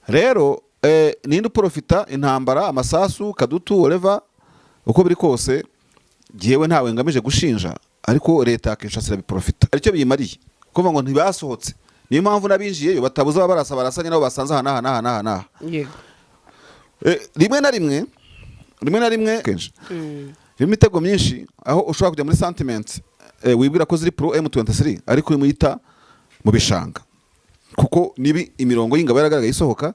rero ninde profita intambara amasasu kadutu whatever uko biri kose giyewe ntawe ngamije gushinja ariko leta yakishasira biprofita aricyo biyimariye kuva ngo ntibasohotse niyo mpamvu nabinjiye batabuza barasa barasanye nabo basanze hana yego rimwe na rimwe kenshi imitego myinshi aho ushobora kujya muri sentiment wibwira ko ziri pro M23 ariko muyita mu bishanga kuko nibi imirongo y'ingabo yaragaragaye isohoka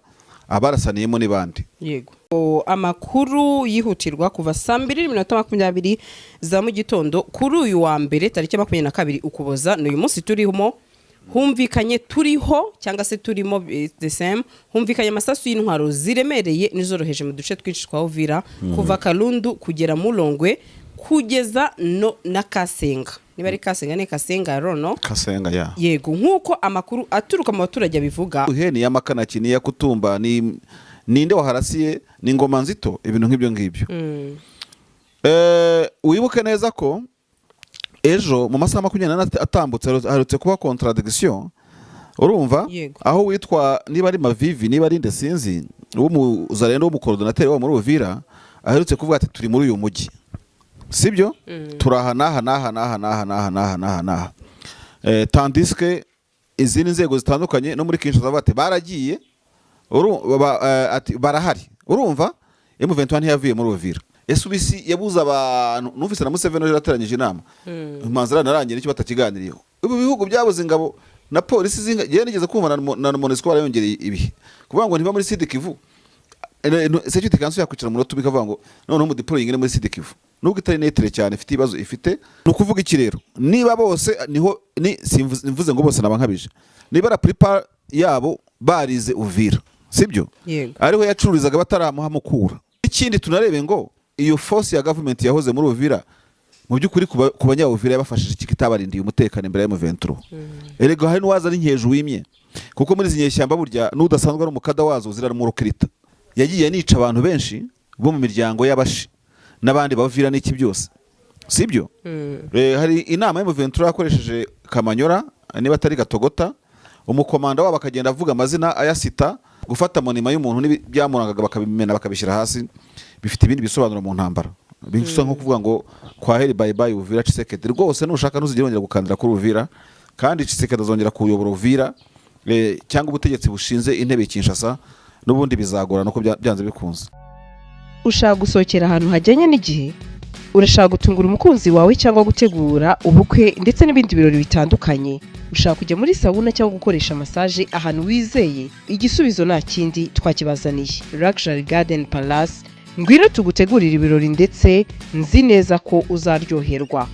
abarasaniyemo n'ibandi yego amakuru yihutirwa kuva saa 2:20 za mu gitondo kuri uyu wa mbere tariki 22 Ukuboza n'uyu munsi turimo humvikanye turiho cyangwa se turimo the same humvikanye amasasu y'intwaro ziremereye nizoroheje mu duce twinshi twa Uvira kuva Kalundu kugera mu Longwe kugeza no na Kasenga niba ari Kasenga ne Kasenga rono Kasenga ya yego nkuko amakuru aturuka mu baturage bivuga uheni y'amakana kini ya Kutumba ni ninde waharasiye ni ngoma nzito ibintu nk'ibyo wibuke neza ko ejo mu masaha 24 atambutse harutse kuba contradiction urumva aho witwa niba ari Mavivi niba ari Ndesinzi w'umuzarendo w'umukoordinateur wa muri Uvira aherutse kuvuga ati turi muri uyu mujyi sibyo turahana tandis que izindi nzego zitandukanye no muri Kinshasa bate baragiye ati barahari urumva M23 ntiyavuye muri Uvira SBC yabuza abantu numvise na Museveni yarateranyije inama manzara narangiye icyo batakiganiriyeho ubu bihugu byabuze ingabo na polisi zinga nigeze kumva na MONUSCO barayongereye ibihe kuvuga ngo ntiba muri Sud Kivu security council yakwicara mu rotubi kavuga ngo none mu deploying muri Sud Kivu nubwo itari netere cyane ifite ibibazo ifite no kuvuga iki rero niba bose niho simvuze ngo bose nabankabije niba la prepare yabo barize Uvira sibyo ariho yacururizaga bataramuha mukura ikindi tunarebe ngo iyo force ya government yahoze muri Uvira mu byukuri ku banya-Uvira yabafashije ikitabarindiye umutekano imbere ya M23 erega hari n'uwaza ari nkeje wimye kuko muri zinyeshyamba burya n'udasanzwe ari umukada wazo zira mu rukirita yagiye nica abantu benshi bo mu miryango y'abashi nabandi bavira n'iki byose sibyo hari inama M23 yakoresheje Kamanyora niba atari Gatogota umukomanda wabo akagenda avuga amazina ayasita gufata monima y'umuntu n'ibyamurangaga bakabimena bakabishyira hasi bifite ibindi bisobanuro mu ntambara binsusa nko kuvuga ngo kwa heri bye bye Uvira Tshisekedi rwose nushaka ntuzigirongera gukandira kuri Uvira kandi Tshisekedi azongera kuyobora Uvira cyangwa ubutegetsi bushinze intebe Kinshasa n'ubundi bizagora nuko byanze bikunze ushaka gusohokera ahantu hajyanye n'igihe urashaka gutungura umukunzi wawe cyangwa gutegura ubukwe ndetse n'ibindi birori bitandukanye ushaka kujya muri sauna cyangwa gukoresha massage ahantu wizeye igisubizo nta kindi twakibazaniye Luxury Garden Palace ngwino tugutegurira ibirori ndetse nzi neza ko uzaryoherwa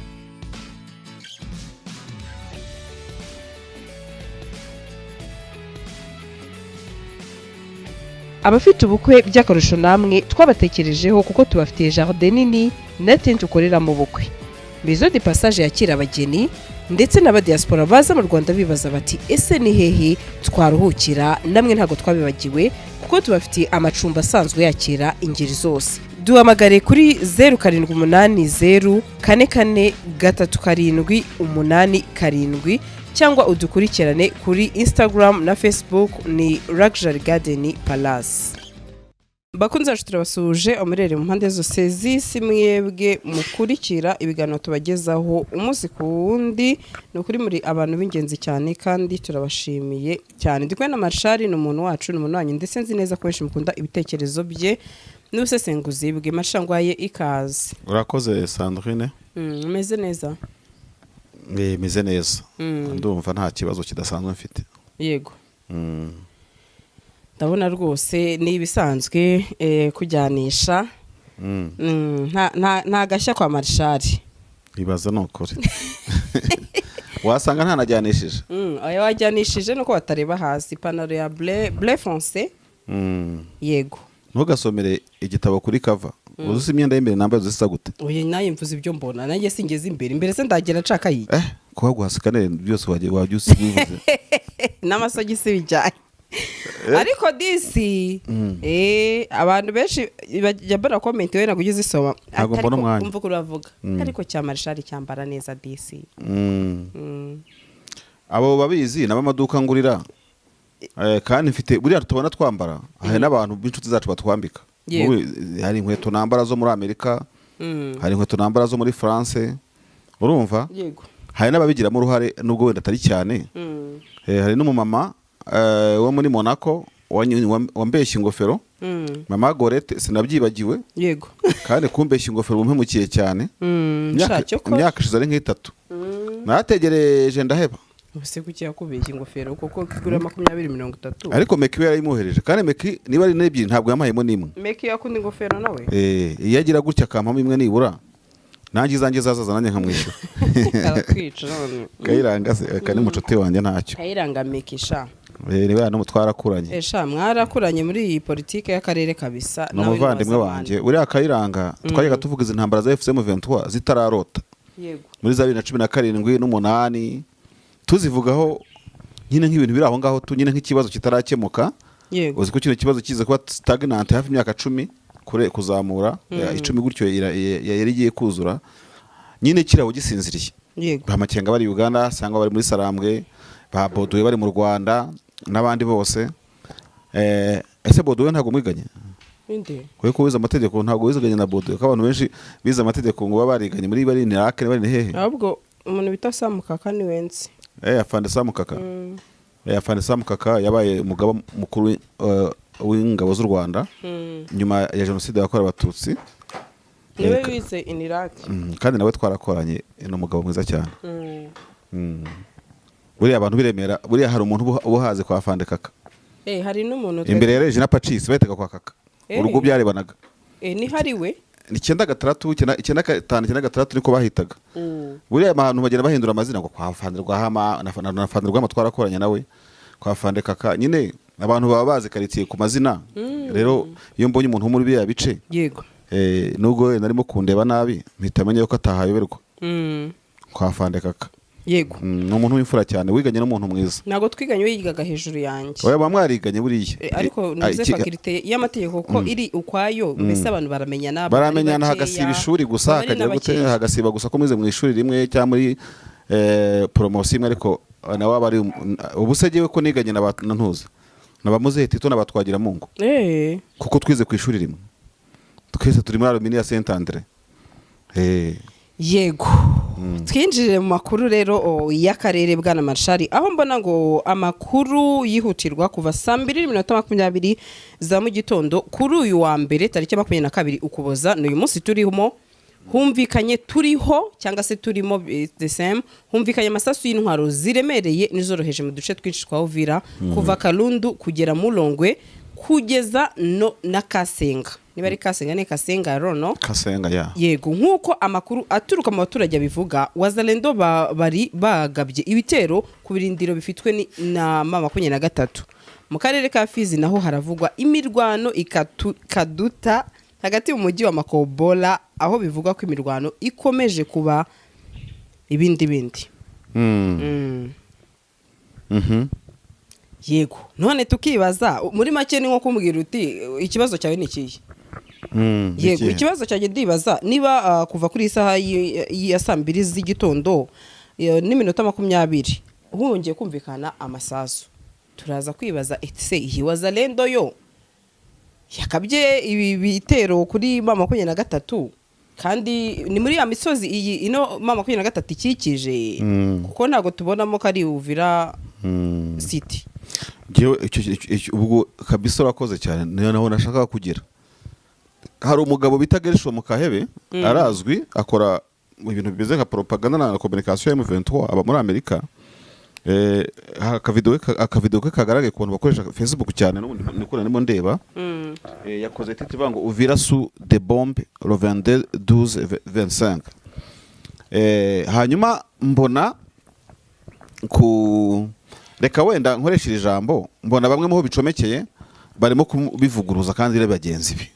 abafite ubukwe by'akarusho namwe twabatekerejeho kuko tubafitiye jardin nini na tent ukorera mu bukwe Maison de Passage yakira abageni ndetse n'aba diaspora baza mu Rwanda bibaza bati ese ni hehe twaruhukira namwe ntago twabibagiwe kuko tubafitiye amacumbi asanzwe yakira ingeri zose duhamagare kuri 0780443787 cyangwa udukurikirane kuri Instagram na Facebook ni Luxury Garden Palace. Bakunze bacu turabasuje umurere mu mpande zose z'isi mwebwe mukurikira ibiganiro tubagezaho umunsi ku wundi no kuri muri abantu b'ingenzi cyane kandi turabashimiye cyane ndikwe na Marshal ni umuntu wacu ni umuntu wanyu ndetse nzi neza ko benshi mukunda ibitekerezo bye n'ubusesenguzi bwe mashangwaye ikaze. Urakoze Sandrine umeze neza meze neza ndumva nta kibazo kidasanzwe mfite yego ndabona rwose ni ibisanzwe kujyanisha nta gashya kwa Marshal ibaza nokore wasanga ntanajyanishije oya wajyanishije nuko batareba hasi panaro ya bleu foncé yego ntugasomere igitabo kuri cover uzi imyenda y'imbere nambaye zisa gute oya naye mvuze ibyo mbona nanjye singeze imbere se ndagera nshaka yi kuba guhasikane byose wajya usibivuze n'amasogisi bijyanye ariko disi abantu benshi bajya bara comment we nakugize isoma ariko umva ko uravuga ariko cya Marshal cyambara neza disi abo babizi n'abamaduka ngurira kandi mfite buriya tubona twambara hari n'abantu b'inshuti zacu batwambika. Hari inkweto nambara zo muri Amerika, hari inkweto nambara zo muri France, urumva hari n'ababigiramo uruhare nubwo wenda atari cyane. Hari n'umumama wo muri Monaco wambeshya ingofero, mama Gorete sinabyibagiwe, yego kandi kumbeshya ingofero bumpemukiye cyane. Imyaka ishize ari nk'itatu, nategereje ndaheba. Ubuse kuki yakubeshya ingofero kuko kigura 20-30. Ariko Meki we yarayimuhereje, kandi Meki niba ari n'ebyiri ntabwo yamahemo n'imwe. Meki yakunda ingofero nawe? Iyo agira gutya akampamo imwe nibura, nanjye izanjye zazaza nanjye nkamwishyura. Arakwica none. Kayiranga se kani mucote wanjye ntacyo. Kayiranga Meki sha. Niba yana mutwarakuranye. Sha mwarakuranye muri iyi politike y'akarere kabisa. N'umuvandimwe wanjye uriya Kayiranga twajyaga tuvuga izi ntambara za FCM 23 zitararota. Yego. Muri za 2017 n'umunani tuzivugaho nyine nk'ibintu biri aho ngaho tu nyine nk'ikibazo kitarakemuka. Yego. Uzi ko kino kibazo kiza kuba stagnant hafi imyaka 10 kure kuzamura 10 gutyo yari igiye kuzura nyine kiraho gisinziriye. Yego. Bamakenga bari Uganda, sangwa bari muri Sarambwe, ba Bodowe bari mu Rwanda n'abandi bose. Ese Bodowe ntago mwiganye? Inde. Ko wize amategeko ntago wiziganye na Bodowe, ko abantu benshi bize amategeko ngo babariganye muri bari ni Iraq bari hehe? Ahubwo umuntu bita Samukaka ni wenzi. Afande Samukaka. Afande Samukaka yabaye umugaba mukuru w'ingabo z'u Rwanda nyuma ya jenoside yakorewe Abatutsi. Niwe wize in Iraq. Kandi nawe twarakoranye n'umugabo mwiza cyane. Buriya abantu biremera, buriya hari umuntu ubuhaze kwa Afande Kaka. Hari n'umuntu imbere ya Regina Pacis bahitaga kwa Kaka. Urugo byarebanaga. Ni hari we? 9 niko bahitaga. Buriya abantu bagenda bahindura amazina ngo kwa Afande Rwahama na Afande Rwahama twarakoranye nawe kwa Afande Kaka. Nyine abantu baba bazi quartier ku mazina. Rero iyo mbonye umuntu muri bya bice. Yego. Nubwo narimo kundeba nabi mpitamenye yuko atahayoberwa. Kwa Afande Kaka. Yego. No muntu w'imfura cyane wiganye n'umuntu mwiza. Nago twiganye wigaga hejuru yanjye. Oya bamwariganye buriya. Ariko nize faculty y'amategeko ko iri ukwayo mbese abantu baramenyana. Baramenyana hagasiba ishuri gusa akagira gute hagasiba gusa ko mwize mu ishuri rimwe cyangwa muri promotion imwe, ariko nawe bari ubusegewe ko niganye n'abantuza nabamuze Tito n'abatwagira Mungu. Kuko twize ku ishuri rimwe. Twese turi muri Alumini ya Saint Andre. Yego. Twinjire mu makuru rero y'akarere bwana Marshali, aho mbona ngo amakuru yihutirwa kuva 2:20 za mu gitondo kuri uyu wa mbere tariki 22 Ukuboza n'uyu munsi turimo humvikanye turiho cyangwa se turimo the same, humvikanye amasasu y'intwaro ziremereye nizoroheje mu duce twinshi twa Uvira kuva Kalundu kugera Mulongwe kugeza no na Kasenga. Niba ari Kasenga ne Kasenga rono Kasenga ya. Yego, nkuko amakuru aturuka mu baturage bivuga Wazalendo bari bagabye ibitero ku birindiro bifitwe na 23 mu karere ka Fizi, naho haravugwa imirwano ikaduta hagati mu mujyi wa Makobola, aho bivuga ko imirwano ikomeje kuba ibindi. Yego, none tukibaza muri make ni nko kumbwira uti ikibazo cyawe ni kiyi? Yego, ikibazo cyaje ndibaza niba kuva kuri isaha ya 2 z'igitondo n'iminota 20 hongeye kumvikana amasasu, turaza kwibaza ese iyi Wazalendo yo yakabye ibi bitero kuri 23 kandi ni muri ya misozi iyi ino 23 ikikije, kuko ntago tubonamo kari Uvira city. Ubwo kabisa urakoze cyane, naho nashaka kugira. Hari umugabo bita Gersho mu Kahebe arazwi, akora ibintu bimeze nka propaganda na communication ya M23 aba muri Amerika. Akavideo ke kagaragaye ku bantu bakoresha Facebook cyane n'ubundi niko narimo ndeba. Yakoze titi vango Uvira sous des bombes le 22-12-25. Hanyuma mbona ku reka wenda nkoresheje ijambo, mbona bamwe mu bicomekeye barimo kubivuguruza kandi rebe bagenzi bi.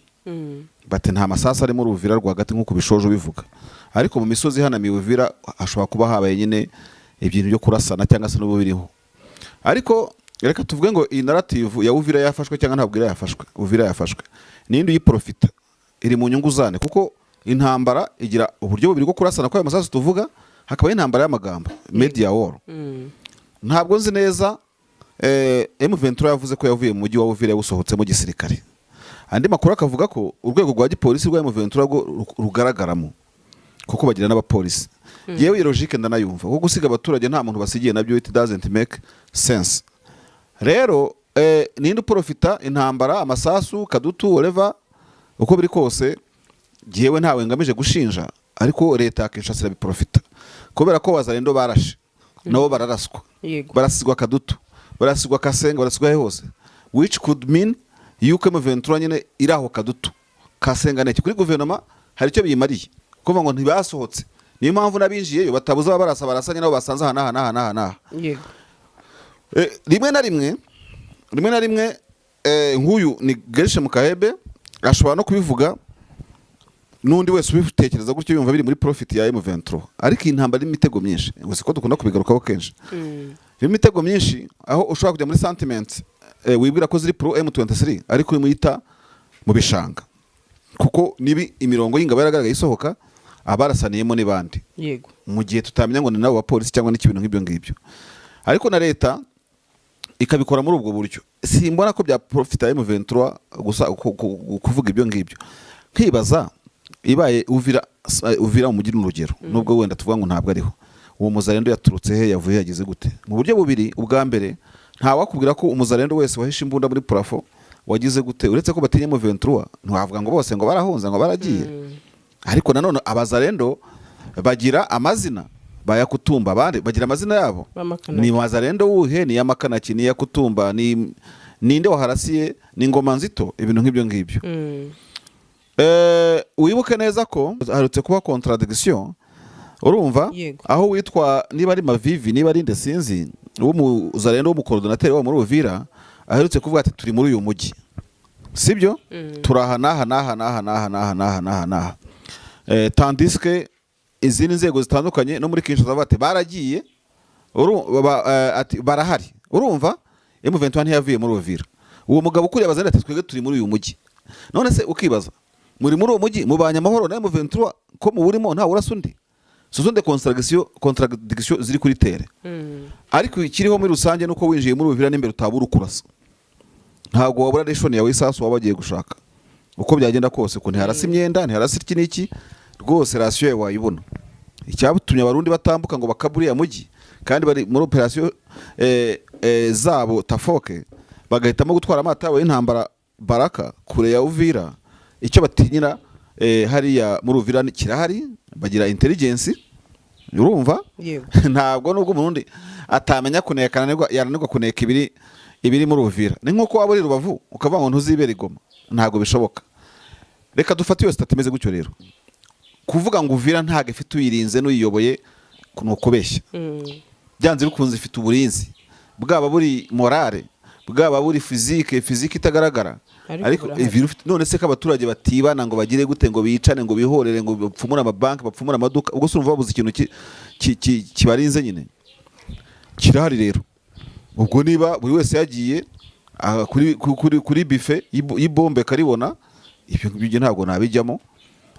Bate nta masasa ari muri Uvira rwagati nkuko bishoje bivuga, ariko mu misozi hanamiye Uvira ashobora kuba habaye nyine ibintu byo kurasana cyangwa se n'ubu biriho. Ariko reka tuvuge ngo iyi narrative ya Uvira yafashwe cyangwa ntabwo yafashwe. Uvira yafashwe nindi uyiprofita iri mu nyungu zane, kuko intambara igira uburyo bubiri bwo kurasana kwa amasasu tuvuga, hakaba intambara y'amagambo media war. Ntabwo nzi neza M23 yavuze ko yavuye mu mujyi wa Uvira yawusohotsemo gisirikare. Andi makuru akavuga ko urwego rwa gipolisi rwa M23 rwo rugaragaramo kuko bagira n'abapolisi. Yewe logique ndanayumva kuko gusiga abaturage nta muntu basigiye nabyo it doesn't make sense. Rero ninde profita intambara amasasu kadutu whatever uko biri kose jewe ntawe ngamije gushinja ariko leta yakishasira biprofita kubera ko wazarendo barashe nabo bararaswa barasigwa kadutu barasigwa Kasenga barasigwa hose which could mean yuko M23 nyine iraho kadutu Kasenga neki kuri guverinoma hari icyo biyimariye kuvuga ngo ntibasohotse niyo mpamvu nabinjiyeyo batabuza barasanye nabo basanze hana yego rimwe na rimwe nk'uyu ni Gershe Mukahebe ashobora no kubivuga nundi wese ubitekereza gutyo yumva biri muri profit ya M23 ariko intambara imitego myinshi gusa ko dukunda kubigarukaho kenshi imitego myinshi aho ushobora kujya muri sentiment wibwira ko ziri pro M23 ariko imuyita mu bishanga kuko nibi imirongo y'ingabo yaragaragaye isohoka abarasaniyemo n'ibandi yego mu gihe tutamenya ngo ni nabo bapolisi cyangwa n'ikibintu nk'ibyo ngibyo ariko na leta ikabikora muri ubwo buryo simbona ko bya profit ya M23 gusa kuvuga ibyo ngibyo nkibaza ibaye Uvira mu mujyi n'urugero nubwo wenda tuvuga ngo ntabwo ariho uwo muzarendo yaturutse he yavuye yagize gute mu buryo bubiri ubwa mbere nta wakubwira ko umuzarendo wese wahishe imbunda muri plafo wagize gute uretse ko batinye M23 ntiwavuga ngo bose ngo barahunze ngo baragiye ariko nanone abazarendo bagira amazina bayakutumba abandi bagira amazina yabo ni mazarendo wuhe ni yamakanaki ni yakutumba ni ninde waharasiye ni ngoma nzito ibintu nk'ibyo ngibyo wibuke neza ko harutse kuba contradiction urumva aho witwa niba ari Mavivi niba ari Ndesinzi wo muzarendo wo mu coordinateur wa muri Uvira aherutse kuvuga ati turi muri uyu mujyi sibyo turahana tandis que izindi nzego zitandukanye no muri Kinshasa bate baragiye ati barahari urumva M23 ntiyavuye muri Uvira uwo mugabo ukuriye abazana ati twege turi muri uyu mujyi none se ukibaza muri uwo mujyi mubanya amahoro na M23 ko mu burimo nta urasundi suzonde contradiction ziri kuri tere ariko ikiriho muri rusange nuko winjiye muri Uvira n'imbere utabura ukurasa ntago wabura nation yawe isasu wabagiye gushaka uko byagenda kose ko ntiharasa imyenda ntiharasa iki niki rwose ratio yawe wayibona icyabutumye abarundi batambuka ngo bakaburiya mujyi kandi bari muri operation zabo tafoke bagahitamo gutwara amatawe y'intambara Baraka kure ya Uvira icyo batinyira hariya muri Uvira kirahari bagira intelligence urumva ntabwo nubwo umurundi atamenya kunekana yananirwa kuneka ibiri muri Uvira ni nkuko waba uri Rubavu ukavuga ngo ntuzibera Igoma ntabwo bishoboka reka dufate iyo stat imeze gutyo rero kuvuga ngo Uvira ntago ifite uyirinze n'uyiyoboye nuko beshya byanze bikunze ifite uburinzi bwaba buri morale bwaba buri physique itagaragara ariko none se ko abaturage batibana ngo bagire gute ngo bicane ngo bihorere ngo bapfumura amabanki bapfumura amaduka ubwo surumva babuze ikintu kibarinze nyine kirahari rero ubwo niba buri wese yagiye kuri buffet y'ibombe karibona ibyo ngibyo ntabwo nabijyamo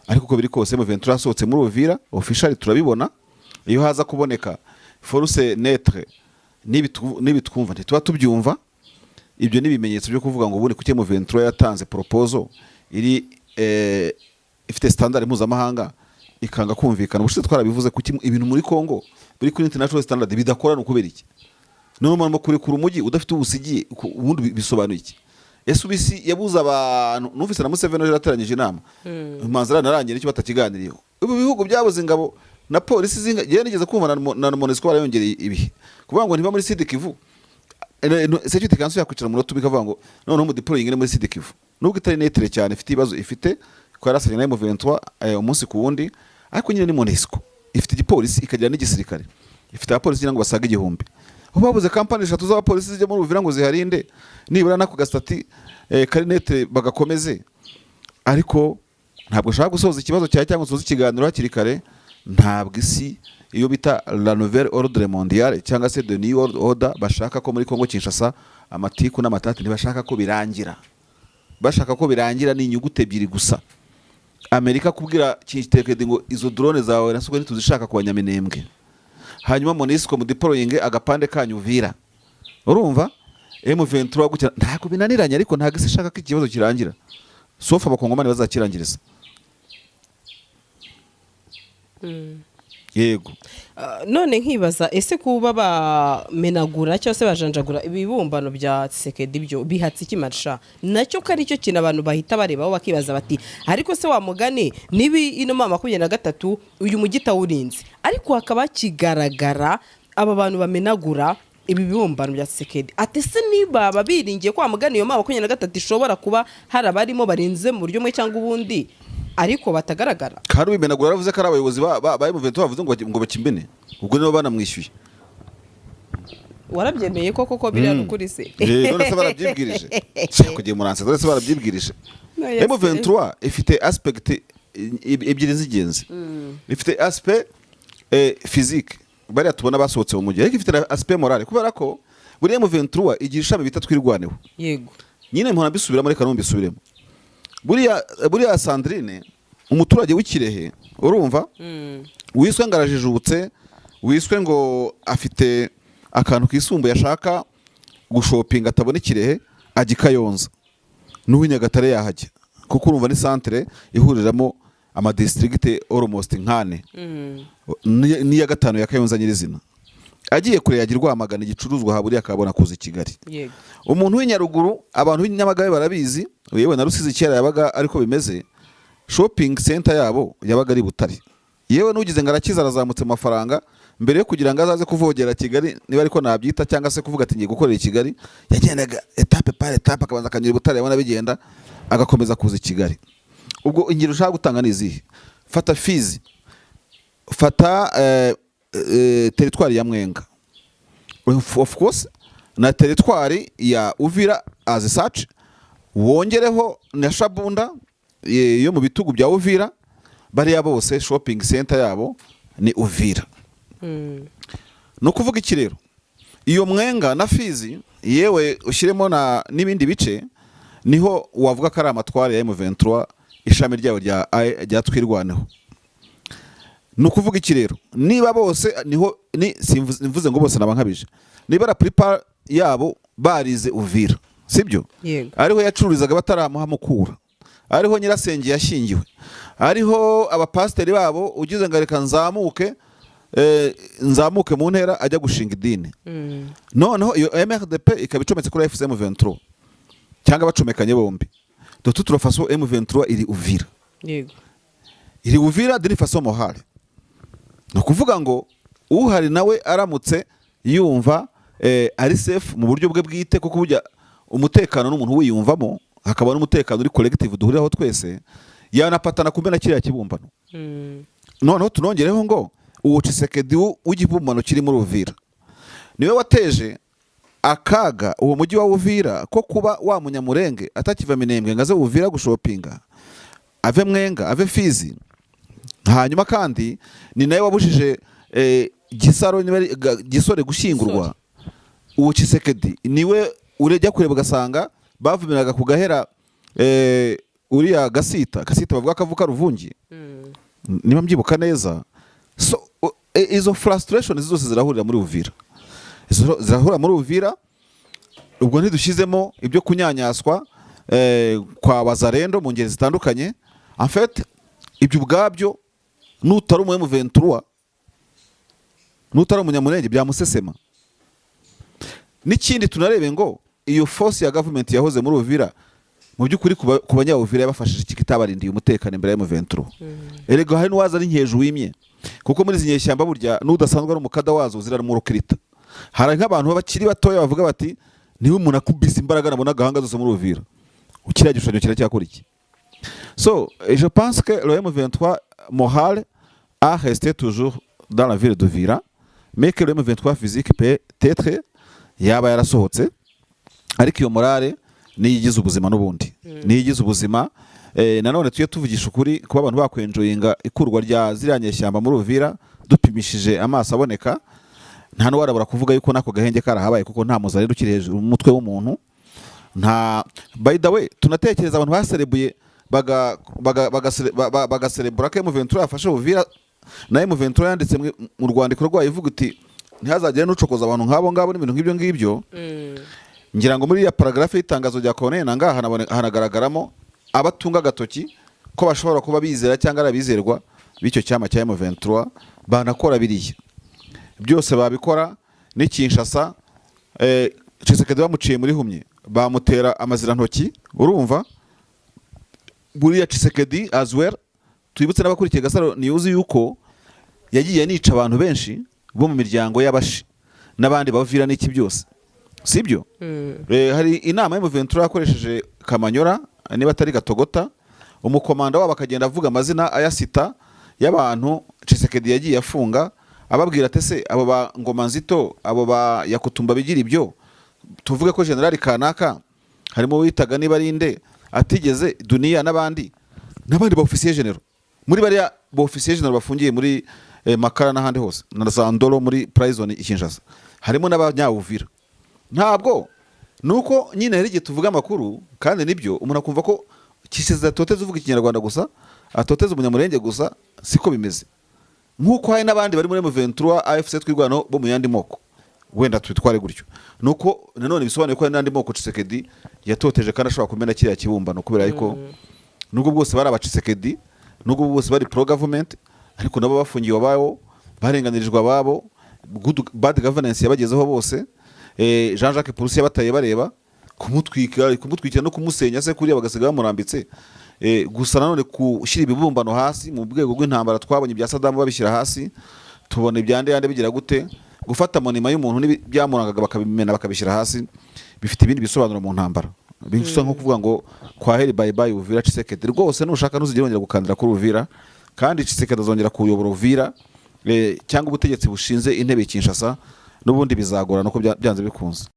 ariko uko biri kose M23 asohotse muri Uvira official turabibona iyo haza kuboneka force netre nibitwumva ntituba tubyumva ibyo nibimenyetso byo kuvuga ngo ubundi kuki M23 yatanze proposal iri ifite standard mpuzamahanga ikanga kumvikana ubushize twarabivuze kuki ibintu muri Kongo biri kuri international standard bidakorana ukubera iki none mo kuri umujyi udafite ubusigiye ubundi bisobanuye iki SBC yabuza abantu numvise na Museveni yarateranyije inama imanzara narangiye icyo batakiganiriyeho ubu bihugu byabuze ingabo na polisi zinga je nigeze kumva na MONUSCO barayongereye ibihe kuvuga ngo ntiba muri Sud Kivu security council yakwicara mu roto bikavuga ngo none mu deploying muri Sud Kivu nubwo itari netere cyane ifite ibibazo ifite ko yarasanye na M23 umunsi ku wundi ariko nyine ni MONUSCO ifite igipolisi ikagira n'igisirikare ifite abapolisi ngo basaga igihumbi aho babuze kampani 3 z'abapolisi zijya muri Uvira ngo ziharinde nibura nako gastati karinete bagakomeze ariko ntabwo shaka gusoza ikibazo cya cyangwa gusoza ikiganiro hakiri kare ntabwo isi iyo bita la nouvelle ordre mondiale cyangwa se de new world order bashaka ko muri Kongo Kinshasa amatiku n'amatati ntibashaka ko birangira bashaka ko birangira ni inyugute ebyiri gusa Amerika kubwira Tshisekedi ngo izo drone zawe nasubwo ntituzishaka ku banyamenembwe hanyuma MONUSCO mu deploying agapande kanyu Uvira urumva M23 gukira ntabwo binaniranye ariko ntabwo ishaka ko ikibazo kirangira sofa abakongomani bazakirangiriza yego. None nkibaza ese kuba bamenagura cyangwa se bajanjagura ibibumbano bya Tshisekedi byo bihatse ikimarisha nacyo ko ari cyo kintu abantu bahita barebaho bakibaza bati ariko se wa mugani nibi ino mama 23 uyu mugita wurinze ariko hakaba kigaragara aba bantu bamenagura ibi bibumbano bya Tshisekedi ate se niba babiringiye kwa mugani iyo mama 23 ishobora kuba hari abarimo barinze mu buryo mwe cyangwa ubundi ariko batagaragara kandi bimenagura aravuze ko ari abayobozi ba M23 bavuze ngo bakimbene ubwo nibo banamwishyuye warabyemeye koko biriya n'ukuri se none se barabyibwirije kugiye muranse dore se barabyibwirije M23 ifite aspect ebyiri z'ingenzi ifite aspect physique bariya tubona basohotse mu mujyi ariko ifite aspect morale kubera ko buri M23 igira ishami bita twirwaneho yego nyine mpora mbisubiramo reka numbisubiremo buriya Sandrine umuturage w'ikirehe urumva wiswe ngarajijutse wiswe ngo afite akantu kisumbuye ashaka gushopinga atabona ikirehe ajya Kayonza n'uw'Inyagatare yahajya kuko urumva ni centre ihuriramo ama district almost nkane niya gatanu ya Kayonza nyirizina agiye kure yagirwa amagana igicuruzwa haburi akabona kuza Kigali yego umuntu w'inyaruguru abantu b'inyamagabe barabizi yewe na Rusizi kera yabaga ariko bimeze shopping center yabo yabaga ari Butare yewe nugize ngarakiza arazamutse amafaranga mbere yo kugira ngo azaze kuvogera Kigali niba ariko nabyita cyangwa se kuvuga ati ngiye gukorera Kigali yagendaga etape par etape akabanza akanyura Butare yabona bigenda agakomeza kuza Kigali ubwo ingiro ushaka gutanga nizihe fata Fizi fata territoire ya Mwenga of course na territoire ya Uvira as such wongereho na Shabunda yo mu bitugu bya Uvira bariya bose shopping center yabo ni Uvira no kuvuga iki rero iyo Mwenga na Fizi yewe ushyiremo na nibindi bice niho wavuga ko ari amatware ya M23 ishami ryabo rya twirwaneho no kuvuga iki rero niba bose niho simvuze ngo bose nabankabije niba ra prepare yabo barize Uvira sibyo ariho yacururizaga bataramuha mukura ariho nyirasenge yashingiwe ariho abapasteri babo ugize ngareka nzamuke mu ntera ajya gushinga idini noneho iyo MRDP ikabicometse kuri FCM 23 cyangwa bacomekanye bombi dotu turafaso M23 iri Uvira yego iri Uvira de façon morale no kuvuga ngo uhari nawe aramutse yumva ari safe mu buryo bwe bwite kuko burya umutekano n'umuntu wiyumvamo hakaba n'umutekano uri collective duhuriraho twese yanapatana kumbe na kiriya kibumbano noneho tunongereho ngo uwo Tshisekedi w'igibumbano kiri muri Uvira niwe wateje akaga uwo mujyi wa Uvira ko kuba wa munyamurenge atakiva Minembwe ngaze Uvira gushopinga ave Mwenga ave Fizi hanyuma kandi ni nawe wabujije gisore gushingurwa uwo Tshisekedi niwe urejya kureba ugasanga bavumiraga ku gahera uriya gasita bavuga kavuka Ruvungi niba mbyibuka neza so izo frustration zose zirahurira muri Uvira zirahura muri Uvira ubwo ntidushizemo ibyo kunyanyaswa kwa Bazarendo mu ngeri zitandukanye en fait ibyo ubwabyo nutari mu M23 nutari umunyamurenge byamusesema n'ikindi tunarebe ngo iyo force ya government yahoze muri Uvira mu byukuri ku banyabuvira yabafashije iki kitabarindiye umutekano imbere ya M23 erego hari n'uwaza ari nkeje wimye kuko muri zinyeshyamba burya n'udasanzwe ari umukada wazo ziramurokirita hari nk'abantu bakiri batoya bavuga bati niwe umuntu akubise imbaraga nabona gahanga zose muri Uvira ukiriya gishushanyo kiracyakora iki so je pense que le M23 moral a resté toujours dans la ville d'Uvira mais que le M23 physique peut être yaba yarasohotse ariko iyo morale niyigize ubuzima n'ubundi niyigize ubuzima nanone tuye tuvugisha ukuri kuba abantu bakwenjoyinga ikurwa rya ziranyeshyamba muri Uvira dupimishije amaso aboneka nta n'uwarabura kuvuga yuko nako gahenge karahabaye kuko nta muzare dukiri hejuru umutwe w'umuntu nta by the way tunatekereza abantu baserebuye bagaserebura ko M23 yafashe Uvira na M23 yanditse mu rwandiko rwayo ivuga iti ntihazagire n'ucokoza abantu nk'abo ngabo n'ibintu nk'ibyo ngira ngo muri ya paragraphe y'itangazo rya Corneille Nangaa hanagaragaramo abatunga agatoki ko bashobora kuba bizera cyangwa arabizerwa bityo cyama cya M23 banakora biriya byose babikora ni Kinshasa. Tshisekedi bamuciye muri humye bamutera amazira ntoki, urumva buriya Tshisekedi as well. Twibutse n'abakurikiye Gasaro News yuko yagiye nica abantu benshi bo mu miryango y'abashi n'abandi bavira n'iki byose, sibyo? Hari inama y'M23 yakoresheje Kamanyora niba atari Gatogota, umukomanda wabo akagenda avuga amazina ayasita y'abantu Tshisekedi yagiye afunga, ababwira ate se abo ba Ngoma Nzito, abo ba Yakutumba bigira ibyo, tuvuge ko General Kanaka harimo witaga niba rinde atigeze Dunia n'abandi ba officier general muri bariya ba officier general bafungiye muri Makara n'ahandi hose na Zandoro muri prison Kinshasa, harimo n'abanyawuvira. Ntabwo nuko nyine hari igihe tuvuga amakuru kandi nibyo umuntu akumva ko Kiseza atoteza uvuga Ikinyarwanda gusa, atoteza umunyamurenge gusa, siko bimeze. Nkuko hari n'abandi bari muri M23 AFC twirwano bo mu yandi moko, wenda twitware gutyo. Nuko nanone bisobanuye ko n'andi moko Tshisekedi yatoteje kandi ashobora kumena kiriya kibumbano kubera yuko nubwo bwose bari abaChisekedi, nubwo bwose bari pro government, ariko nabo bafungiwe ababo, barenganirijwe ababo, bad governance yabagezeho bose. Jean-Jacques Purusi yabataye bareba kumutwikira no kumusenya se kuriya bagasiga bamurambitse. Gusa nanone kushyira ibibumbano hasi mu bwego rw'intambara twabonye bya Saddam babishyira hasi, tubona ibyande yande bigira gute, gufata monima y'umuntu n'ibyamurangaga bakabimena bakabishyira hasi, bifite ibindi bisobanuro mu ntambara. Binsusa nko kuvuga ngo kwa heri bye bye Uvira Tshisekedi, rwose nushaka ntuzigirongera gukandira kuri Uvira, kandi Tshisekedi azongera kuyobora Uvira cyangwa ubutegetsi bushinze intebe Kinshasa, n'ubundi bizagorana uko byanze bikunze.